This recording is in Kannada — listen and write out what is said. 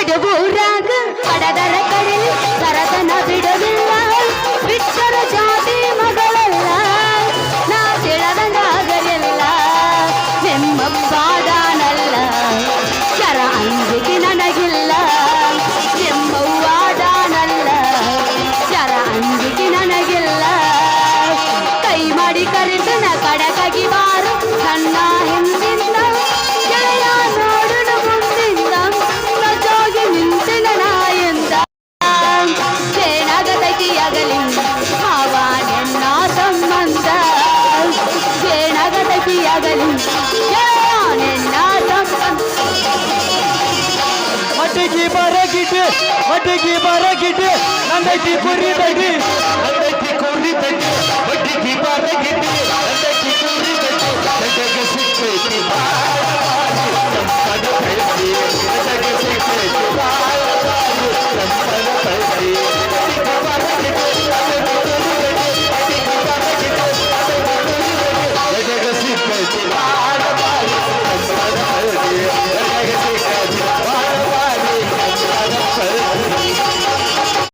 ಕಡುಬೂರಾಗ ಕಡದರ ಕಡಲಿ ಸರತನ ಬಿಡೋದಿಲ್ಲ ಬಿಟ್ಟರ ಜಾತಿ ಮಗಳಲ್ಲ ನಾ ತಿಳದಂಗಾಗಲಿಲ್ಲ ನಿಮ್ಮಪ್ಪಾದಾನಲ್ಲ ಶರ ಅಂಜಿಕೆ ನನಗಿಲ್ಲ ನಿಮ್ಮವ್ವಾದಾನಲ್ಲ ಶರ ಅಂಜಿಕೆ ನನಗಿಲ್ಲ ಕೈ ಮಾಡಿ ಕರೆದು ನ ಕಡಕಗಿ ಬಾರು ನನ್ನ ಹಿಂದಿಂದ ಗೆಳೆಯ ನೋಡುನು ಮುಂದಿಂದ ನಜೋಗಿ ನಿಂತಿನ ನಾಯಿಂದ ಸೇಣಗದಗಿಯಗಲಿ ಹಾವ ನೆನ್ನ ಸಂಬಂಧ ಸೇಣಗದಗಿಯಗಲಿ ಗೆಳೆಯ ನೆನ್ನ ಸಂಬಂಧ ಮಟ್ಟಿಗೆ ಬರಗಿಟ್ಟು ನಂದೈತಿ ಕುರಿ ತಡಿ ನಂದೈತಿ ಕುರಿ ತಡಿ ಮಟ್ಟಿಗೆ ಬರಗಿಟ್ಟು ನಂದೈತಿ ಕುರಿ ತಡಿ ಸಿಕ್ಕೈತಿ